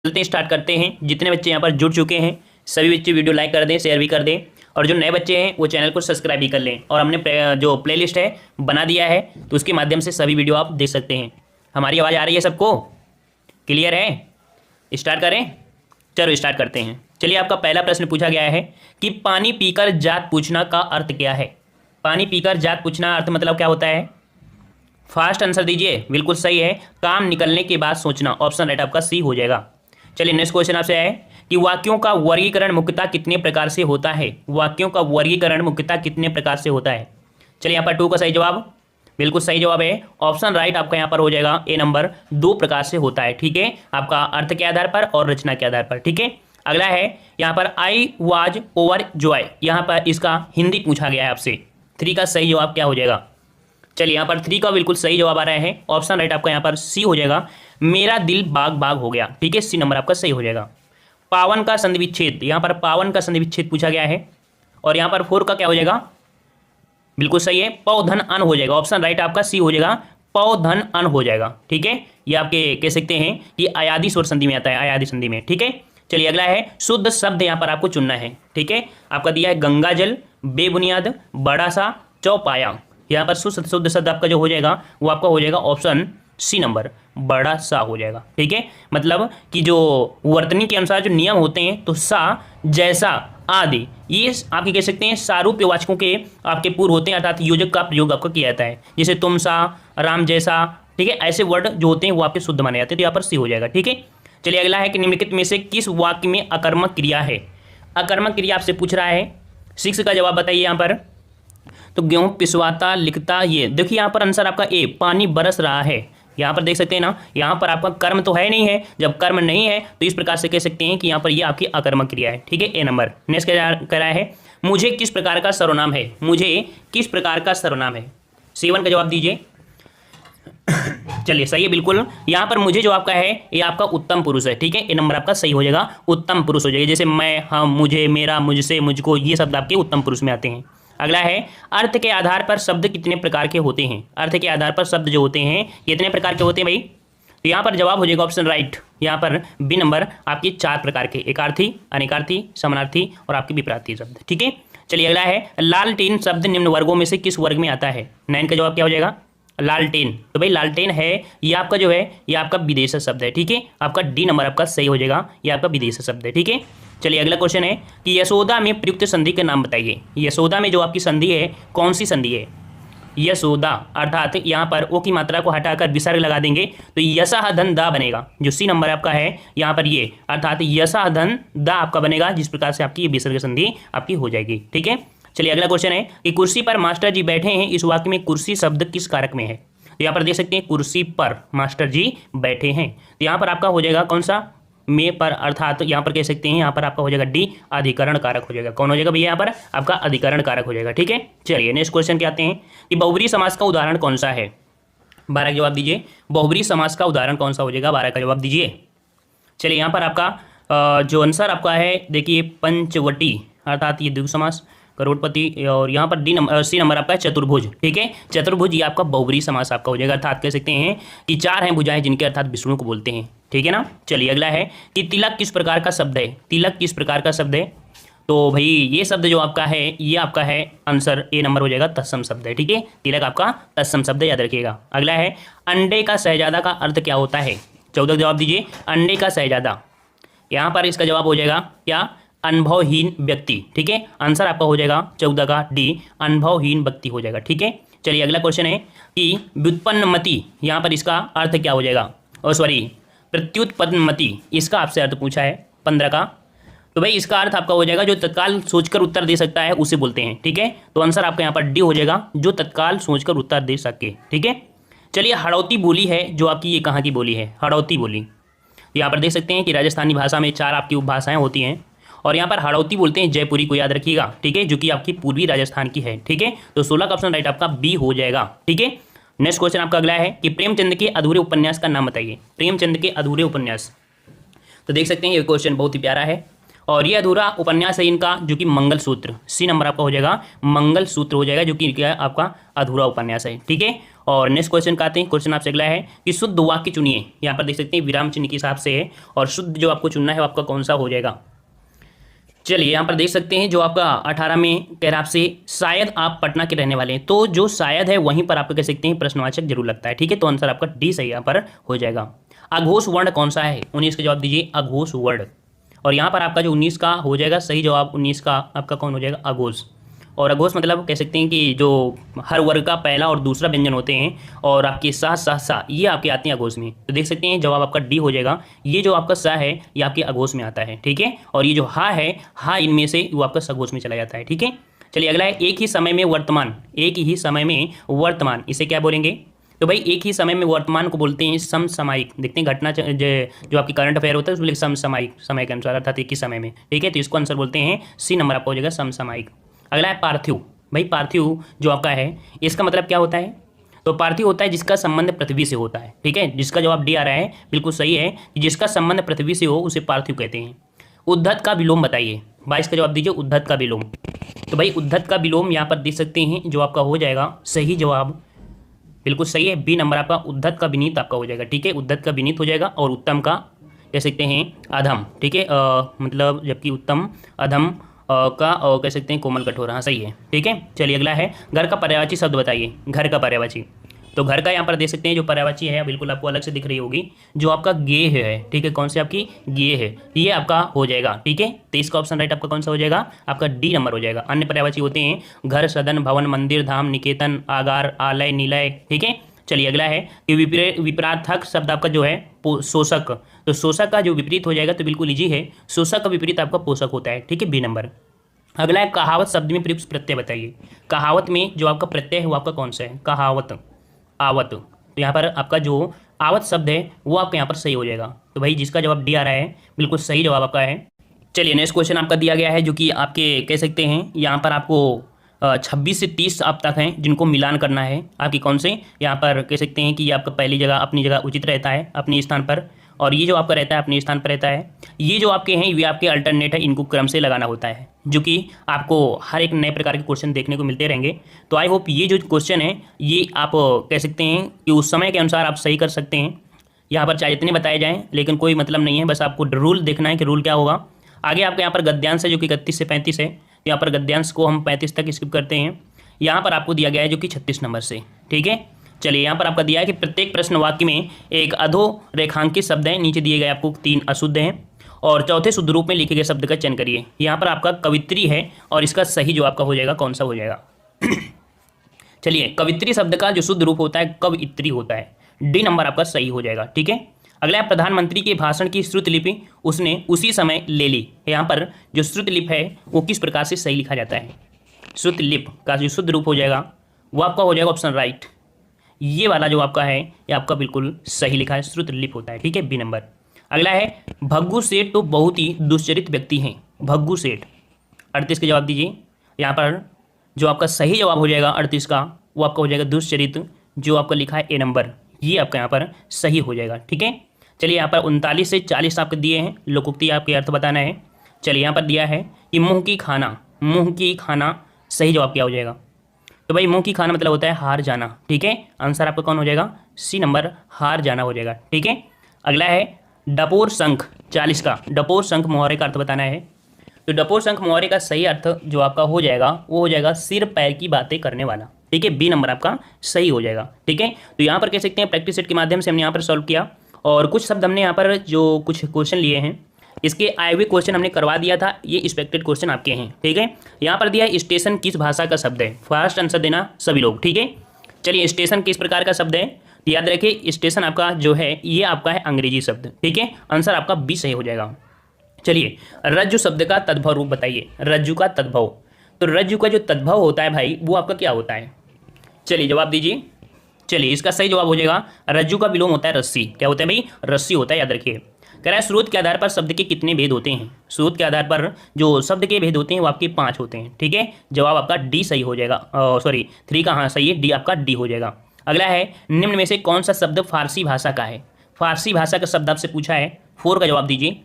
चलते हैं, स्टार्ट करते हैं। जितने बच्चे यहाँ पर जुड़ चुके हैं सभी बच्चे वीडियो लाइक कर दें, शेयर भी कर दें, और जो नए बच्चे हैं वो चैनल को सब्सक्राइब भी कर लें। और हमने जो प्लेलिस्ट है बना दिया है, तो उसके माध्यम से सभी वीडियो आप देख सकते हैं। हमारी आवाज़ आ रही है सबको? क्लियर है? स्टार्ट करें? चलो स्टार्ट करते हैं। चलिए, आपका पहला प्रश्न पूछा गया है कि पानी पीकर जात पूछना का अर्थ क्या है। पानी पीकर जात पूछना अर्थ मतलब क्या होता है? फास्ट आंसर दीजिए। बिल्कुल सही है, काम निकलने के बाद सोचना। ऑप्शन राइट आपका सी हो जाएगा। चलिए, नेक्स्ट क्वेश्चन आपसे है कि वाक्यों का वर्गीकरण मुख्यतः कितने प्रकार से होता है। वाक्यों का वर्गीकरण मुख्यतः कितने प्रकार से होता है? चलिए, यहाँ पर 2 का सही जवाब, बिल्कुल सही जवाब है। ऑप्शन राइट आपका यहाँ पर हो जाएगा ए नंबर, 2 प्रकार से होता है। ठीक है, आपका अर्थ के आधार पर और रचना के आधार पर। ठीक है, अगला है यहाँ पर आई वाज ओवर जॉय। यहाँ पर इसका हिंदी पूछा गया है आपसे। 3 का सही जवाब क्या हो जाएगा? चलिए, यहाँ पर 3 का बिल्कुल सही जवाब आ रहा है। ऑप्शन राइट आपका यहाँ पर सी हो जाएगा, मेरा दिल बाग बाग हो गया। ठीक है, सी नंबर आपका सही हो जाएगा। पावन का संधि विच्छेद, यहाँ पर पावन का संधि विच्छेद पूछा गया है, और यहाँ पर 4 का क्या हो जाएगा? बिल्कुल सही है, पौधन अन हो जाएगा। ऑप्शन राइट आपका सी हो जाएगा, पौधन अन हो जाएगा। ठीक है, ये आपके कह सकते हैं कि अयादी स्वर संधि में आता है, अयादी संधि में। ठीक है, चलिए अगला है शुद्ध शब्द यहाँ पर आपको चुनना है। ठीक है, आपका दिया है गंगा जल, बेबुनियाद, बड़ा सा, चौपाया। यहाँ पर शुद्ध शब्द आपका जो हो जाएगा वो आपका हो जाएगा ऑप्शन सी नंबर, बड़ा सा हो जाएगा। ठीक है, मतलब कि जो वर्तनी के अनुसार जो नियम होते हैं, तो सा, जैसा, आदि, ये आपके कह सकते हैं सारूप्य वाचकों के आपके पूर्व होते हैं, अर्थात योजक का प्रयोग आपका किया जाता है। जैसे तुम सा, राम जैसा। ठीक है, ऐसे वर्ड जो होते हैं वो आपके शुद्ध माने जाते हैं, तो यहाँ पर सी हो जाएगा। ठीक है, चलिए अगला है कि निम्नलिखित में से किस वाक्य में अकर्मक क्रिया है। अकर्मक क्रिया आपसे पूछ रहा है। 6 का जवाब बताइए यहाँ पर। तो गेहूं पिसवाता, लिखता, ये देखिए यहाँ पर आंसर आपका ए, पानी बरस रहा है। यहाँ पर देख सकते हैं ना, यहाँ पर आपका कर्म तो है नहीं है। जब कर्म नहीं है तो इस प्रकार से कह सकते हैं कि यहाँ पर ये आपकी अकर्मक क्रिया है। ठीक है, ए नंबर। नेक्स्ट कह रहा है मुझे किस प्रकार का सर्वनाम है। मुझे किस प्रकार का सर्वनाम है? 7 का जवाब दीजिए। चलिए, सही है बिल्कुल। यहाँ पर मुझे जो आपका है ये आपका उत्तम पुरुष है। ठीक है, ए नंबर आपका सही हो जाएगा, उत्तम पुरुष हो जाएगा। जैसे मैं, हम, मुझे, मेरा, मुझसे, मुझको, ये शब्द आपके उत्तम पुरुष में आते हैं। अगला है अर्थ के आधार पर शब्द कितने प्रकार के होते हैं। अर्थ के आधार पर शब्द जो होते हैं कितने प्रकार के होते हैं भाई? तो यहाँ पर जवाब हो जाएगा ऑप्शन राइट, यहाँ पर बी नंबर आपके 4 प्रकार के, एकार्थी, अनेकार्थी, समानार्थी और आपके विपरीत शब्द। ठीक है, चलिए अगला है लालटेन शब्द निम्न वर्गों में से किस वर्ग में आता है। 9 का जवाब क्या हो जाएगा? लालटेन। तो भाई लालटेन है ये आपका जो है ये आपका विदेशी शब्द है। ठीक है, आपका डी नंबर आपका सही हो जाएगा, ये आपका विदेशी शब्द है। ठीक है, चलिए अगला क्वेश्चन है कि यशोदा में प्रयुक्त संधि का नाम बताइए। यशोदा में जो आपकी संधि है कौन सी संधि है? यशोदा, अर्थात यहाँ पर ओ की मात्रा को हटाकर विसर्ग लगा देंगे तो यशः धन दा बनेगा। जो सी नंबर आपका है यहाँ पर ये, अर्थात यशः धन दा आपका बनेगा, जिस प्रकार से आपकी ये विसर्ग संधि आपकी हो जाएगी। ठीक है, चलिए अगला क्वेश्चन है कि कुर्सी पर मास्टर जी बैठे हैं, इस वाक्य में कुर्सी शब्द किस कारक में है। तो यहाँ पर देख सकते हैं कुर्सी पर मास्टर जी बैठे हैं, तो यहाँ पर आपका हो जाएगा कौन सा? में पर, अर्थात यहाँ पर कह सकते हैं यहाँ पर आपका हो जाएगा डी, अधिकरण कारक हो जाएगा। कौन हो जाएगा भैया? यहाँ पर आपका अधिकरण कारक हो जाएगा। ठीक है, चलिए नेक्स्ट क्वेश्चन क्या आते हैं कि बहुब्रीहि समास का उदाहरण कौन सा है। 12 का जवाब दीजिए। बहुब्रीहि समास का उदाहरण कौन सा हो जाएगा? 12 का जवाब दीजिए। चलिए यहाँ पर आपका जो आंसर आपका है देखिए पंचवटी, अर्थात ये द्विगु समास, करोड़पति, और यहाँ पर डी नंबर, सी नंबर आपका है चतुर्भुज। ठीक है, चतुर्भुज ये आपका बहुब्रीहि समास आपका हो जाएगा, अर्थात कह सकते हैं कि 4 हैं भुजाएं जिनके अर्थात विष्णु को बोलते हैं। ठीक है ना, चलिए अगला है कि तिलक किस प्रकार का शब्द है। तिलक किस प्रकार का शब्द है? तो भाई ये शब्द जो आपका है ये आपका है आंसर ए नंबर हो जाएगा, तत्सम शब्द है। ठीक है, तिलक आपका तत्सम शब्द है, याद रखिएगा। अगला है अंडे का शहजादा का अर्थ क्या होता है। 14 जवाब दीजिए। अंडे का शहजादा, यहाँ पर इसका जवाब हो जाएगा क्या? अनुभवहीन व्यक्ति। ठीक है, आंसर आपका हो जाएगा 14 का डी, अनुभवहीन व्यक्ति हो जाएगा। ठीक है, चलिए अगला क्वेश्चन है कि व्युत्पन्नमति, यहाँ पर इसका अर्थ क्या हो जाएगा? और सॉरी, प्रत्युत्पन्नमति, इसका आपसे अर्थ पूछा है 15 का। तो भाई इसका अर्थ आपका हो जाएगा जो तत्काल सोचकर उत्तर दे सकता है उसे बोलते हैं। ठीक है, तो आंसर आपका यहाँ पर डी हो जाएगा, जो तत्काल सोचकर उत्तर दे सके। ठीक है, चलिए हड़ौती बोली है जो आपकी, ये कहाँ की बोली है? हड़ौती बोली, यहाँ पर देख सकते हैं कि राजस्थानी भाषा में 4 आपकी उपभाषाएं होती हैं, और यहाँ पर हड़ौती बोलते हैं जयपुरी को, याद रखिएगा। ठीक है, जो कि आपकी पूर्वी राजस्थान की है। ठीक है, तो 16 का ऑप्शन राइट आपका बी हो जाएगा। ठीक है, नेक्स्ट क्वेश्चन आपका अगला है कि प्रेमचंद के अधूरे उपन्यास का नाम बताइए। प्रेमचंद के अधूरे उपन्यास, तो देख सकते हैं ये क्वेश्चन बहुत ही प्यारा है, और ये अधूरा उपन्यास है इनका जो कि मंगलसूत्र, सी नंबर आपका हो जाएगा, मंगलसूत्र हो जाएगा, जो कि क्या आपका अधूरा उपन्यास है। ठीक है, और नेक्स्ट क्वेश्चन का आते हैं। क्वेश्चन आपसे अगला है कि शुद्ध वाक्य चुनिए। यहाँ पर देख सकते हैं विराम चिन्ह के हिसाब से है और शुद्ध जो आपको चुनना है वो आपका कौन सा हो जाएगा। चलिए यहाँ पर देख सकते हैं जो आपका 18 में कह रहा आपसे शायद आप पटना के रहने वाले हैं, तो जो शायद है वहीं पर आपको कह सकते हैं प्रश्नवाचक जरूर लगता है। ठीक है, तो आंसर आपका डी सही यहाँ पर हो जाएगा। अघोष वर्ण कौन सा है? 19 का जवाब दीजिए अघोष वर्ण। और यहाँ पर आपका जो 19 का हो जाएगा सही जवाब, 19 का आपका कौन हो जाएगा? अघोष। और अघोष मतलब कह सकते हैं कि जो हर वर्ग का पहला और दूसरा व्यंजन होते हैं और आपके सा सा सा ये आपके आते हैं अघोष में, तो देख सकते हैं जवाब आपका डी हो जाएगा। ये जो आपका सा है ये आपके अघोष में आता है। ठीक है, और ये जो हा है, हा इनमें से वो आपका सघोष में चला जाता है। ठीक है, चलिए अगला है एक ही समय में वर्तमान। एक ही समय में वर्तमान, इसे क्या बोलेंगे? तो भाई एक ही समय में वर्तमान को बोलते हैं समसामयिक। देखते हैं घटना जो आपकी करंट अफेयर होता है उसमें समसामयिक, समय के अनुसार अर्थात एक ही समय में। ठीक है, तो इसको आंसर बोलते हैं सी नंबर आपका हो जाएगा समसामयिक। अगला है पार्थिव। भाई पार्थिव जो आपका है इसका मतलब क्या होता है? तो पार्थिव होता है जिसका संबंध पृथ्वी से होता है। ठीक है, जिसका जवाब डी आ रहा है बिल्कुल सही है, जिसका संबंध पृथ्वी से हो उसे पार्थिव कहते हैं। उद्धत का विलोम बताइए। 22 का जवाब दीजिए उद्धत का विलोम। तो भाई उद्धत का विलोम यहाँ पर देख सकते हैं जो आपका हो जाएगा सही जवाब बिल्कुल सही है, बी नंबर आपका उद्धत का विनीत आपका हो जाएगा। ठीक है, उद्धत का विनीत हो जाएगा और उत्तम का कह सकते हैं अधम। ठीक है, मतलब जबकि उत्तम अधम का कह सकते हैं कोमल कठोर। हाँ सही है। ठीक है, चलिए अगला है घर का पर्यायवाची शब्द बताइए। घर का पर्यायवाची, तो घर का यहाँ पर देख सकते हैं जो पर्यायवाची है बिल्कुल आपको अलग से दिख रही होगी, जो आपका गे है। ठीक है, कौन से आपकी गे है, ये आपका हो जाएगा। ठीक है, तो इसका ऑप्शन राइट आपका कौन सा हो जाएगा? आपका डी नंबर हो जाएगा। अन्य पर्यायवाची होते हैं घर, सदन, भवन, मंदिर, धाम, निकेतन, आगार, आलय, निलय। ठीक है, चलिए अगला है कि विपरीतार्थक शब्द आपका जो है शोषक। तो शोषक का जो विपरीत हो जाएगा तो बिल्कुल इजी है, शोषक का विपरीत आपका पोषक होता है। ठीक है, बी नंबर। अगला है कहावत शब्द में प्रयुक्त प्रत्यय बताइए। कहावत में जो आपका प्रत्यय है वो आपका कौन सा है? कहावत, आवत। तो यहाँ पर आपका जो आवत शब्द है वो आपका यहाँ पर सही हो जाएगा। तो भाई जिसका जवाब डी आ रहा है बिल्कुल सही जवाब आपका है। चलिए नेक्स्ट क्वेश्चन आपका दिया गया है जो कि आपके कह सकते हैं यहाँ पर आपको 26 से 30 आप तक हैं जिनको मिलान करना है। आपकी कौन से यहाँ पर कह सकते हैं कि ये आपका पहली जगह अपनी जगह उचित रहता है अपने स्थान पर, और ये जो आपका रहता है अपने स्थान पर रहता है। ये जो आपके हैं ये आपके अल्टरनेट है, इनको क्रम से लगाना होता है, जो कि आपको हर एक नए प्रकार के क्वेश्चन देखने को मिलते रहेंगे। तो आई होप ये जो क्वेश्चन है ये आप कह सकते हैं कि उस समय के अनुसार आप सही कर सकते हैं। यहाँ पर चाहे जितने बताए जाएँ लेकिन कोई मतलब नहीं है, बस आपको रूल देखना है कि रूल क्या होगा। आगे आपके यहाँ पर गद्यांश है जो कि 31 से 35 है, यहाँ पर गद्यांश को हम 35 तक स्किप करते हैं। यहाँ पर आपको दिया गया है जो कि 36 नंबर से। ठीक है, चलिए यहाँ पर आपका दिया है कि प्रत्येक प्रश्न वाक्य में एक अधो रेखांकित शब्द है, नीचे दिए गए आपको 3 अशुद्ध हैं और चौथे शुद्ध रूप में लिखे गए शब्द का चयन करिए। यहाँ पर आपका कवित्री है और इसका सही जो आपका हो जाएगा कौन सा हो जाएगा? चलिए कवित्री शब्द का जो शुद्ध रूप होता है कवित्री होता है, डी नंबर आपका सही हो जाएगा। ठीक है, अगला है प्रधानमंत्री के भाषण की श्रुतलिपि उसने उसी समय ले ली। यहाँ पर जो श्रुतलिप है वो किस प्रकार से सही लिखा जाता है? श्रुतलिप का जो शुद्ध रूप हो जाएगा वो आपका हो जाएगा ऑप्शन राइट, ये वाला जो आपका है ये आपका बिल्कुल सही लिखा है, श्रुतलिप होता है। ठीक है, बी नंबर। अगला है भग्गू सेठ तो बहुत ही दुश्चरित व्यक्ति हैं। भग्गू सेठ 38 का जवाब दीजिए। यहाँ पर जो आपका सही जवाब हो जाएगा 38 का वो आपका हो जाएगा दुश्चरित, जो आपका लिखा है ए नंबर, ये आपका यहाँ पर सही हो जाएगा। ठीक है, चलिए यहाँ पर 39 से 40 आपके दिए हैं, लोकोक्ति आपके अर्थ बताना है। चलिए यहाँ पर दिया है कि मुँह की खाना, मुँह की खाना सही जवाब क्या हो जाएगा? तो भाई मुँह की खाना मतलब होता है हार जाना। ठीक है, आंसर आपका कौन हो जाएगा? सी नंबर, हार जाना हो जाएगा। ठीक है, अगला है डपोर शंख 40 का, डपोर शंख मुहावरे का अर्थ बताना है। तो डपोर शंख मुहावरे का सही अर्थ जो आपका हो जाएगा वो हो जाएगा सिर पैर की बातें करने वाला। ठीक है, बी नंबर आपका सही हो जाएगा। ठीक है, तो यहाँ पर कह सकते हैं प्रैक्टिस सेट के माध्यम से हमने यहाँ पर सॉल्व किया और कुछ शब्द हमने यहाँ पर जो कुछ क्वेश्चन लिए हैं इसके आए हुए क्वेश्चन हमने करवा दिया था, ये एक्सपेक्टेड क्वेश्चन आपके हैं। ठीक है, यहाँ पर दिया है स्टेशन किस भाषा का शब्द है, फर्स्ट आंसर देना सभी लोग। ठीक है, चलिए स्टेशन किस प्रकार का शब्द है? तो याद रखिए स्टेशन आपका जो है ये आपका है अंग्रेजी शब्द। ठीक है, आंसर आपका बी सही हो जाएगा। चलिए रज्जु शब्द का तद्भव रूप बताइए। रज्जु का तद्भव, तो रज्जु का जो तद्भव होता है भाई वो आपका क्या होता है? चलिए जवाब दीजिए। चलिए इसका सही जवाब हो जाएगा रज्जु का विलोम होता है रस्सी। क्या होता है भाई? रस्सी होता है, याद रखिए। कह रहा है स्रोत के आधार पर शब्द के कितने भेद होते हैं? स्रोत के आधार पर जो शब्द के भेद होते हैं वो आपके 5 होते हैं। ठीक है, जवाब आपका डी सही हो जाएगा, सॉरी 3 का हाँ सही है, डी आपका डी हो जाएगा। अगला है निम्न में से कौन सा शब्द फारसी भाषा का है? फारसी भाषा का शब्द आपसे पूछा है, 4 का जवाब दीजिए।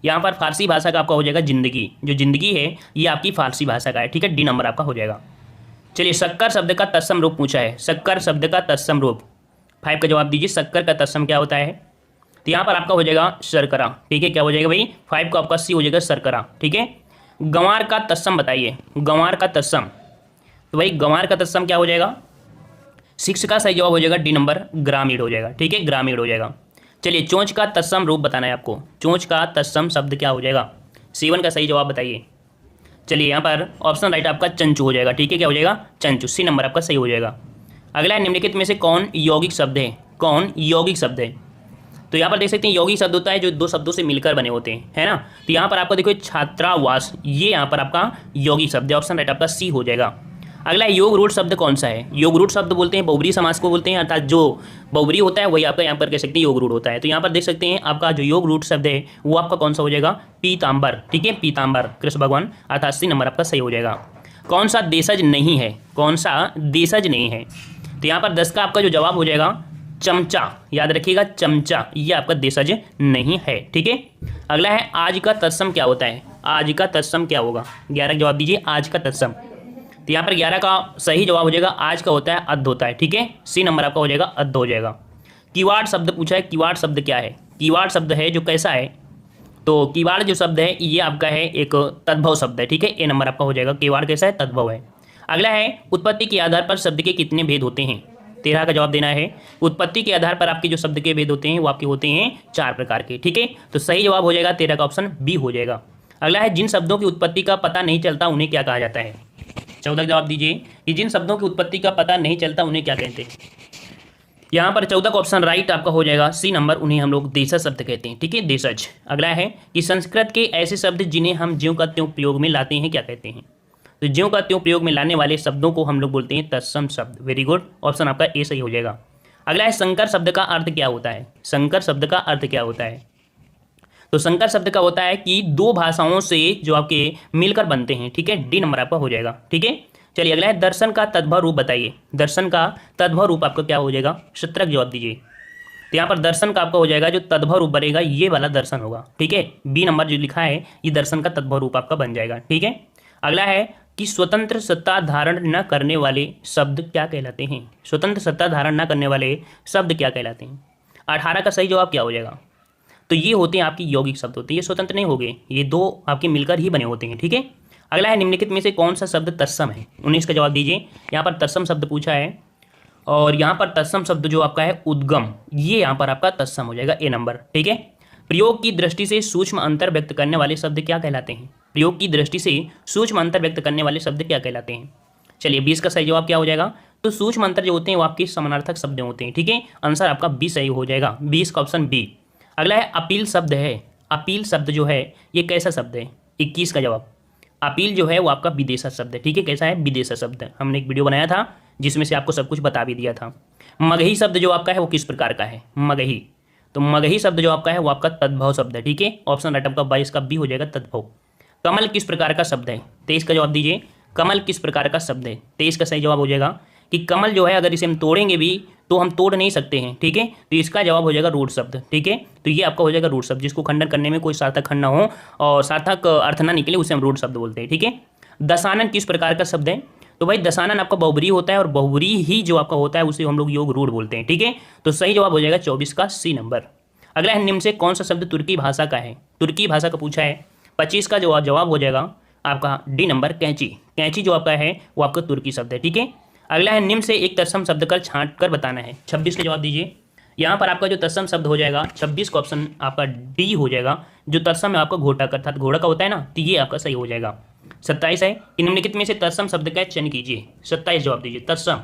यहाँ पर फारसी भाषा का आपका हो जाएगा जिंदगी, जो जिंदगी है ये आपकी फारसी भाषा का है। ठीक है, डी नंबर आपका हो जाएगा। चलिए शक्कर शब्द का तत्सम रूप पूछा है, शक्कर शब्द का तत्सम रूप 5 का जवाब दीजिए। शक्कर का तत्सम क्या होता है? तो यहाँ पर आपका हो जाएगा शर्करा, ठीक है। क्या हो जाएगा भाई? 5 का आपका सी हो जाएगा शर्करा, ठीक है। गंवार का तत्सम बताइए, गंवार का तत्सम। तो भाई गंवार का तत्सम क्या हो जाएगा? 6 का सही जवाब हो जाएगा डी नंबर, ग्रामीण हो जाएगा, ठीक है, ग्रामीण हो जाएगा। चलिए चोंच का तत्सम रूप बताना है आपको, चोंच का तत्सम शब्द क्या हो जाएगा? 7 का सही जवाब बताइए। चलिए यहाँ पर ऑप्शन राइट आपका चंचू हो जाएगा, ठीक है। क्या हो जाएगा? चंचू, सी नंबर आपका सही हो जाएगा। अगला है निम्नलिखित में से कौन यौगिक शब्द है? कौन यौगिक शब्द है? तो यहाँ पर देख सकते हैं यौगिक शब्द होता है जो 2 शब्दों से मिलकर बने होते हैं, है ना। तो यहाँ पर आपको देखो छात्रावास, ये यहाँ पर आपका यौगिक शब्द है, ऑप्शन राइट आपका सी हो जाएगा। अगला योग रूढ़ शब्द कौन सा है? योग रूढ़ शब्द बोलते हैं बहुब्री समास को बोलते हैं, अर्थात जो बहुब्री होता है वही आपका यहाँ पर कह सकते हैं योग रूढ़ होता है। तो यहाँ पर देख सकते हैं आपका जो योग रूढ़ शब्द है वो आपका कौन सा हो जाएगा? पीताम्बर, ठीक है, पीताम्बर, कृष्ण भगवान, अर्थात सी नंबर आपका सही हो जाएगा। कौन सा देशज नहीं है? कौन सा देशज नहीं है? तो यहाँ पर 10 का आपका जो जवाब हो जाएगा चमचा, याद रखिएगा चमचा, ये आपका देशज नहीं है, ठीक है। अगला है आज का तत्सम क्या होता है? आज का तत्सम क्या होगा? 11 का जवाब दीजिए, आज का तत्सम। तो यहाँ पर 11 का सही जवाब हो जाएगा आज का होता है अद्ध होता है, ठीक है, सी नंबर आपका हो जाएगा अद्ध हो जाएगा। कीवाड़ शब्द पूछा है, कीवाड़ शब्द क्या है? कीवाड़ शब्द है जो कैसा है? तो कीवाड़ जो शब्द है ये आपका है एक तद्भव शब्द है, ठीक है, ए नंबर आपका हो जाएगा। कीवाड़ कैसा है? तद्भव है। अगला है उत्पत्ति के आधार पर शब्द के कितने भेद होते हैं? 13 का जवाब देना है। उत्पत्ति के आधार पर आपके जो शब्द के भेद होते हैं वो आपके होते हैं 4 प्रकार के, ठीक है। तो सही जवाब हो जाएगा 13 का ऑप्शन बी हो जाएगा। अगला है जिन शब्दों की उत्पत्ति का पता नहीं चलता उन्हें क्या कहा जाता है? 14 का जवाब दीजिए कि जिन शब्दों की उत्पत्ति का पता नहीं चलता उन्हें क्या कहते हैं? यहाँ पर 14 का ऑप्शन राइट आपका हो जाएगा सी नंबर, उन्हें हम लोग देशज शब्द कहते हैं, ठीक है, देशज। अगला है कि संस्कृत के ऐसे शब्द जिन्हें हम ज्यों का त्यों प्रयोग में लाते हैं क्या कहते हैं? तो ज्यों का त्यों प्रयोग में लाने वाले शब्दों को हम लोग बोलते हैं तत्सम शब्द। वेरी गुड, ऑप्शन आपका ए सही हो जाएगा। अगला है संकर शब्द का अर्थ क्या होता है? संकर शब्द का अर्थ क्या होता है? तो संकर शब्द का होता है कि 2 भाषाओं से जो आपके मिलकर बनते हैं, ठीक है, डी नंबर आपका हो जाएगा, ठीक है। चलिए अगला है दर्शन का तद्भव रूप बताइए। दर्शन का तद्भव रूप आपका क्या हो जाएगा? 17 का जवाब दीजिए। तो यहाँ पर दर्शन का आपका हो जाएगा जो तद्भव रूप बनेगा ये वाला दर्शन होगा, ठीक है, बी नंबर जो लिखा है ये दर्शन का तद्भव रूप आपका बन जाएगा, ठीक है। अगला है कि स्वतंत्र सत्ता धारण न करने वाले शब्द क्या कहलाते हैं? स्वतंत्र सत्ता धारण न करने वाले शब्द क्या कहलाते हैं? 18 का सही जवाब क्या हो जाएगा? तो ये होते हैं आपकी यौगिक शब्द होते हैं, ये स्वतंत्र नहीं हो गए, ये 2 आपके मिलकर ही बने होते हैं, ठीक है। अगला है निम्नलिखित में से कौन सा शब्द तत्सम है? 19 का जवाब दीजिए। यहाँ पर तत्सम शब्द पूछा है और यहाँ पर तत्सम शब्द जो आपका है उद्गम, ये यहाँ पर आपका तत्सम हो जाएगा, ए नंबर, ठीक है। प्रयोग की दृष्टि से सूक्ष्म अंतर व्यक्त करने वाले शब्द क्या कहलाते हैं? प्रयोग की दृष्टि से सूक्ष्म अंतर व्यक्त करने वाले शब्द क्या कहलाते हैं? चलिए 20 का सही जवाब क्या हो जाएगा? तो सूक्ष्म अंतर जो होते हैं वो आपके समानार्थक शब्द होते हैं, ठीक है, आंसर आपका बी सही हो जाएगा, 20 का ऑप्शन बी। अगला है अपील शब्द है। अपील शब्द जो है ये कैसा शब्द है? 21 का जवाब। अपील जो है वो आपका विदेशा शब्द है, ठीक है, कैसा है? विदेशा शब्द। हमने एक वीडियो बनाया था जिसमें से आपको सब कुछ बता भी दिया था। मगही शब्द जो आपका है वो किस प्रकार का है? मगही, तो मगही शब्द जो आपका है वो आपका तद्भव शब्द है, ठीक है, ऑप्शन राइट आपका 22 का बी हो जाएगा, तद्भव। कमल किस प्रकार का शब्द है? 23 का जवाब दीजिए। कमल किस प्रकार का शब्द है? 23 का सही जवाब हो जाएगा कि कमल जो है अगर इसे हम तोड़ेंगे भी तो हम तोड़ नहीं सकते हैं, ठीक है, तो इसका जवाब हो जाएगा रूढ़ शब्द, ठीक है। तो ये आपका हो जाएगा रूढ़ शब्द, जिसको खंडन करने में कोई सार्थक खंड ना हो और सार्थक अर्थ ना निकले उसे हम रूढ़ शब्द बोलते हैं, ठीक है। दशानन किस प्रकार का शब्द है? तो भाई दशानन आपका बहुब्री होता है और बहुब्री ही जो आपका होता है उसे हम लोग योग रूढ़ बोलते हैं, ठीक है। तो सही जवाब हो जाएगा 24 का सी नंबर। अगला है निम्न से कौन सा शब्द तुर्की भाषा का है? तुर्की भाषा का पूछा है। 25 का जवाब हो जाएगा आपका डी नंबर, कैंची। कैंची जो आपका है वो आपका तुर्की शब्द है, ठीक है। अगला है निम्न से एक तत्सम शब्द कर छांट कर बताना है। 26 का जवाब दीजिए। यहाँ पर आपका जो तत्सम शब्द हो जाएगा 26 का ऑप्शन आपका डी हो जाएगा। जो तत्सम है आपका घोटा का, अर्थात घोड़ा का होता है ना, तो ये आपका सही हो जाएगा। 27 है कि निम्नलिखित में से तत्सम शब्द का चयन कीजिए। 27 जवाब दीजिए तत्सम।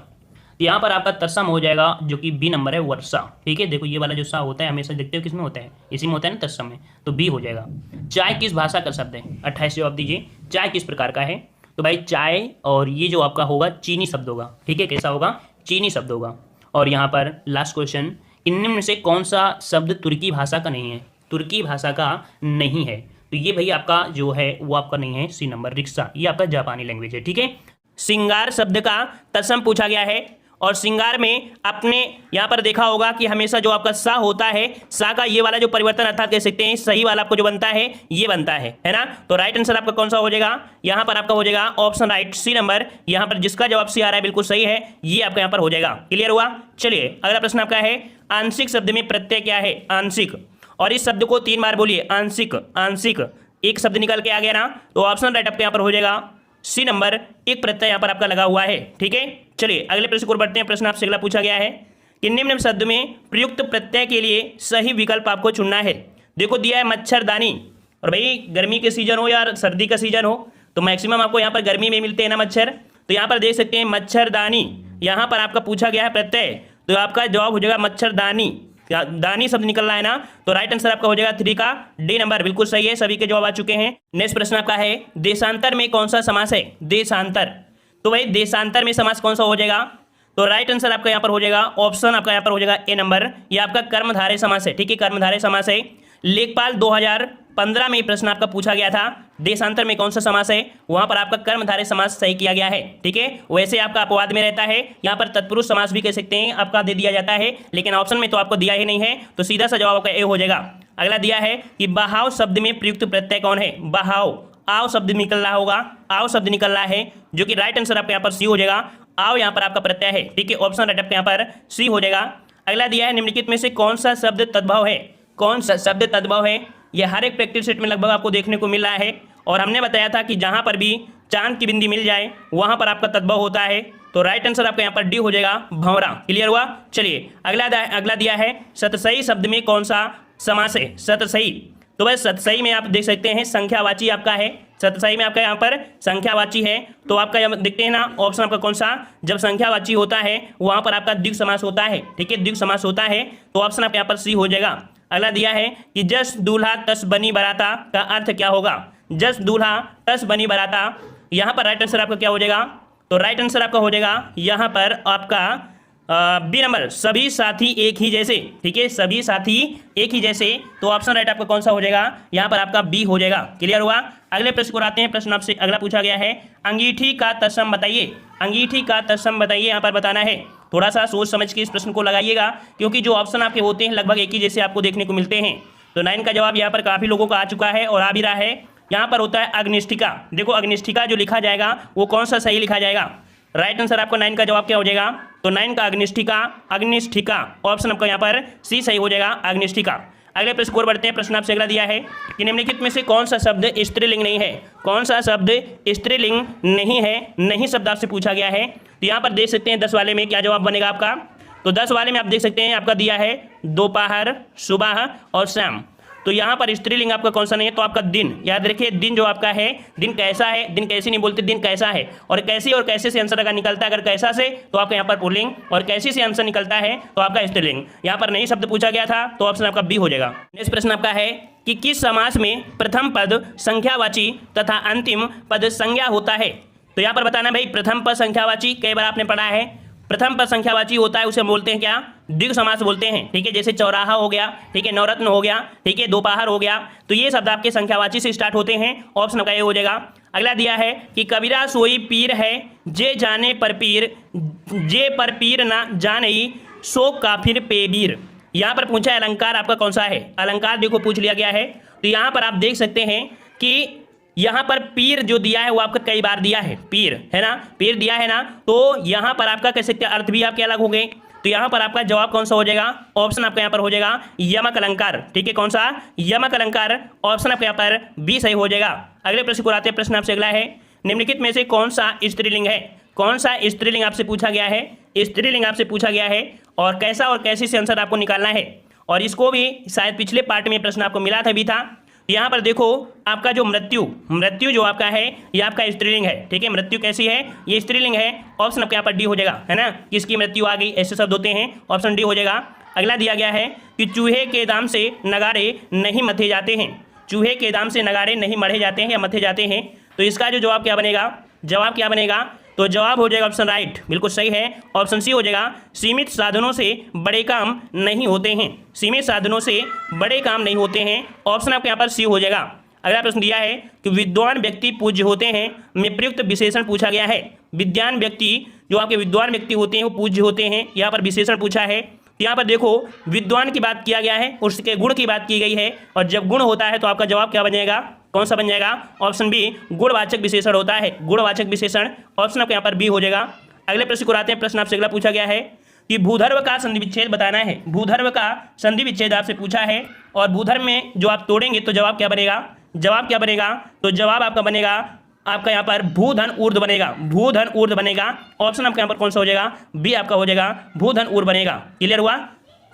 यहाँ पर आपका तत्सम हो जाएगा जो कि बी नंबर है, वर्षा, ठीक है। देखो ये वाला जो सा होता है हमेशा देखते हो किस में होता है? इसी में होता है ना, तत्सम में, तो बी हो जाएगा। चाय किस भाषा का शब्द है? 28 जवाब दीजिए। चाय किस प्रकार का है? तो भाई चाय और ये जो आपका होगा चीनी शब्द होगा, ठीक है, कैसा होगा? चीनी शब्द होगा। और यहाँ पर लास्ट क्वेश्चन, इनमें में से कौन सा शब्द तुर्की भाषा का नहीं है? तुर्की भाषा का नहीं है, तो ये भाई आपका जो है वो आपका नहीं है, सी नंबर, रिक्शा, ये आपका जापानी लैंग्वेज है, ठीक है। श्रृंगार शब्द का तत्सम पूछा गया है और श्रृंगार में आपने यहाँ पर देखा होगा कि हमेशा जो आपका सा होता है, सा का ये वाला जो परिवर्तन अर्थात कह सकते हैं सही वाला आपको जो बनता है ये बनता है ना। तो राइट आंसर आपका कौन सा हो जाएगा, यहाँ पर आपका हो जाएगा ऑप्शन राइट सी नंबर, यहाँ पर जिसका जवाब सी आ रहा है बिल्कुल सही है, ये आपका यहाँ पर हो जाएगा। क्लियर हुआ। चलिए अगला प्रश्न आपका है आंशिक शब्द में प्रत्यय क्या है, आंशिक। और इस शब्द को 3 बार बोलिए, आंशिक आंशिक। एक शब्द निकल के आ गया ना, तो ऑप्शन राइट आपके यहाँ पर हो जाएगा सी नंबर, एक प्रत्यय यहाँ पर आपका लगा हुआ है। ठीक है, चलिए अगले प्रश्न को बढ़ते हैं। प्रश्न आपसे अगला पूछा गया है कि निम्न शब्द में प्रयुक्त प्रत्यय के लिए सही विकल्प आपको चुनना है। देखो दिया है मच्छरदानी, और भाई गर्मी के सीजन हो या सर्दी का सीजन हो तो मैक्सिमम आपको यहाँ पर गर्मी में मिलते हैं ना मच्छर, तो यहाँ पर देख सकते हैं मच्छरदानी, यहाँ पर आपका पूछा गया है प्रत्यय, तो आपका जवाब हो जाएगा मच्छरदानी। दानी शब्द निकल रहा है ना, तो राइट आंसर आपका हो जाएगा 3 का डी नंबर, बिल्कुल सही है, सभी के जवाब आ चुके हैं। नेक्स्ट प्रश्न आपका है देशांतर में कौन सा समास है, देशांतर। तो भाई देशांतर में समास कौन सा हो जाएगा, तो राइट आंसर आपका यहाँ पर हो जाएगा ऑप्शन आपका यहाँ पर हो जाएगा ए नंबर, ये आपका कर्मधारय समास है। ठीक है, कर्मधारय समास है। लेखपाल 2015 में प्रश्न आपका पूछा गया था देशांतर में कौन सा समास है, वहां पर आपका कर्मधारय समास सही किया गया है। ठीक है, वैसे आपका अपवाद में रहता है, यहाँ पर तत्पुरुष समास भी कह सकते हैं आपका दे दिया जाता है, लेकिन ऑप्शन में तो आपको दिया ही नहीं है, तो सीधा सा जवाब आपका ए हो जाएगा। अगला दिया है कि बहाव शब्द में प्रयुक्त प्रत्यय कौन है, बहाव, आओ शब्द निकल रहा होगा, आओ शब्द निकल रहा है, जो कि राइट आंसर आपका यहाँ पर सी हो जाएगा, आओ यहाँ पर आपका प्रत्यय है। ठीक है, ऑप्शन राइट आपका यहाँ पर सी हो जाएगा। अगला दिया है निम्नलिखित में से कौन सा शब्द तद्भव है, कौन सा शब्द तद्भव है, यह हर एक प्रैक्टिस सेट में लगभग आपको देखने को मिल रहा है, और हमने बताया था कि जहां पर भी चांद की बिंदी मिल जाए वहां पर आपका तद्भव होता है, तो राइट आंसर आपका यहाँ पर डी हो जाएगा, भंवरा। क्लियर हुआ। चलिए अगला दिया है सतसई शब्द में कौन सा समास है, सतसई। तो भाई सतसई में आप देख सकते हैं संख्यावाची आपका है, सतसई में आपका यहाँ पर संख्यावाची है, तो आपका यहाँ देखते हैं ना ऑप्शन आपका कौन सा, जब संख्यावाची होता है वहां पर आपका द्विग समास होता है। ठीक है, द्विग समास होता है, तो ऑप्शन आपका यहाँ पर सी हो जाएगा। अगला दिया है कि जस दूल्हा तस बनी बराता का अर्थ क्या होगा, जस दूल्हा तस बनी बराता, यहाँ पर राइट आंसर आपका क्या हो जाएगा, तो राइट आंसर आपका हो जाएगा यहाँ पर आपका बी नंबर, सभी साथी एक ही जैसे। ठीक है, सभी साथी एक ही जैसे, तो ऑप्शन राइट आपका कौन सा हो जाएगा, यहाँ पर आपका बी हो जाएगा। क्लियर हुआ। अगले प्रश्न को आते हैं। प्रश्न आपसे अगला पूछा गया है अंगीठी का तत्सम बताइए, अंगीठी का तत्सम बताइए, यहाँ पर बताना है। थोड़ा सा सोच समझ के इस प्रश्न को लगाइएगा, क्योंकि जो ऑप्शन आपके होते हैं लगभग एक ही जैसे आपको देखने को मिलते हैं। तो 9 का जवाब यहाँ पर काफ़ी लोगों का आ चुका है और आ भी रहा है। यहाँ पर होता है अग्निष्ठिका। देखो अग्निष्ठिका जो लिखा जाएगा वो कौन सा सही लिखा जाएगा, राइट आंसर आपका 9 का जवाब क्या हो जाएगा, तो 9 का अग्निष्ठिका, अग्निष्ठिका, ऑप्शन आपका यहाँ पर सी सही हो जाएगा, अग्निष्ठिका। अगले प्रश्न को बढ़ते हैं। प्रश्न आपसे अगला दिया है कि निम्नलिखित में से कौन सा शब्द स्त्रीलिंग नहीं है, कौन सा शब्द स्त्रीलिंग नहीं है, नहीं शब्द आपसे पूछा गया है। तो यहाँ पर देख सकते हैं 10 वाले में क्या जवाब बनेगा आपका, तो 10 वाले में आप देख सकते हैं आपका दिया है दोपहर, सुबह और शाम। तो यहाँ पर स्त्रीलिंग आपका कौन सा नहीं है, तो आपका दिन। याद रखिए दिन जो आपका है, दिन कैसा है, दिन कैसे नहीं बोलते, दिन कैसा है, और कैसे और कैसे से आंसर अगर निकलता है, अगर कैसा से तो आपका यहाँ पर पुल्लिंग, और कैसे से आंसर निकलता है तो आपका स्त्रीलिंग। यहाँ पर नहीं शब्द पूछा गया था, तो ऑप्शन आपका बी हो जाएगा। नेक्स्ट प्रश्न आपका है कि किस समास में प्रथम पद संख्यावाची तथा अंतिम पद संज्ञा होता है। तो यहाँ पर बताना भाई, प्रथम पद संख्यावाची कई बार आपने पढ़ा है, प्रथम पद संख्यावाची होता है उसे बोलते हैं क्या, द्विग समास बोलते हैं। ठीक है, जैसे चौराहा हो गया, ठीक है, नवरत्न हो गया, ठीक है, दोपहर हो गया, तो ये शब्द आपके संख्यावाची से स्टार्ट होते हैं, ऑप्शन का ये हो जाएगा। अगला दिया है कि कबीरा सोई पीर है, जे जाने पर पीर, जे पर पीर ना जाने सो काफिर पे बीर। यहाँ पर पूछा है अलंकार आपका कौन सा है, अलंकार देखो पूछ लिया गया है। तो यहाँ पर आप देख सकते हैं कि यहाँ पर पीर जो दिया है वो आपका कई बार दिया है, पीर है ना, पीर दिया है ना, तो यहाँ पर आपका कह सकते हैं अर्थ भी आपके अलग हो गए। तो यहाँ पर आपका जवाब कौन सा हो जाएगा, ऑप्शन आपका यहाँ पर हो जाएगा यमक अलंकार। ठीक है, कौन सा, यमक अलंकार, ऑप्शन आपका यहाँ पर बी सही हो जाएगा। अगले प्रश्न को आते हैं। प्रश्न आपसे अगला है निम्नलिखित में से कौन सा स्त्रीलिंग है, कौन सा स्त्रीलिंग आपसे पूछा गया है, स्त्रीलिंग आपसे पूछा गया है, और कैसा और कैसे से आंसर आपको निकालना है। और इसको भी शायद पिछले पार्ट में प्रश्न आपको मिला था भी था। यहाँ पर देखो आपका जो मृत्यु जो आपका है ये आपका स्त्रीलिंग है। ठीक है, मृत्यु कैसी है, ये स्त्रीलिंग है, ऑप्शन आपके यहाँ पर डी हो जाएगा, है ना, किसकी मृत्यु आ गई, ऐसे शब्द होते हैं, ऑप्शन डी हो जाएगा। अगला दिया गया है कि चूहे के दाम से नगाड़े नहीं मथे जाते हैं, चूहे के दाम से नगाड़े नहीं मढ़े जाते हैं या मथे जाते हैं, तो इसका जो जवाब क्या बनेगा, जवाब क्या बनेगा, तो जवाब हो जाएगा ऑप्शन राइट, बिल्कुल सही है, ऑप्शन सी हो जाएगा। सीमित साधनों से बड़े काम नहीं होते हैं, सीमित साधनों से बड़े काम नहीं होते हैं, ऑप्शन आपके यहाँ पर सी हो जाएगा। अगला प्रश्न दिया है कि विद्वान व्यक्ति पूज्य होते हैं में प्रयुक्त विशेषण पूछा गया है, विद्वान व्यक्ति जो आपके विद्वान व्यक्ति होते हैं वो पूज्य होते हैं। यहाँ पर विशेषण पूछा है, तो यहाँ पर देखो विद्वान की बात किया गया है, उसके गुण की बात की गई है, और जब गुण होता है तो आपका जवाब क्या बन जाएगा, कौन सा बन जाएगा, ऑप्शन बी, गुणवाचक विशेषण होता है, गुणवाचक विशेषण, ऑप्शन आपका यहाँ पर बी हो जाएगा। अगले प्रश्न को आते हैं। प्रश्न आपसे अगला पूछा गया है कि भूधर्व का संधि विच्छेद बताना है। भूधर्व का संधि विच्छेद आपसे पूछा है, और भूधर्व में जो आप तोड़ेंगे तो जवाब क्या बनेगा, जवाब क्या बनेगा, तो जवाब आपका बनेगा आपका यहाँ पर भूधन ऊर्ध्व बनेगा, भूधन ऊर्ध्व बनेगा। ऑप्शन आपका यहाँ पर कौन सा हो जाएगा, बी आपका हो जाएगा, भूधन ऊर्ध्व बनेगा। क्लियर हुआ,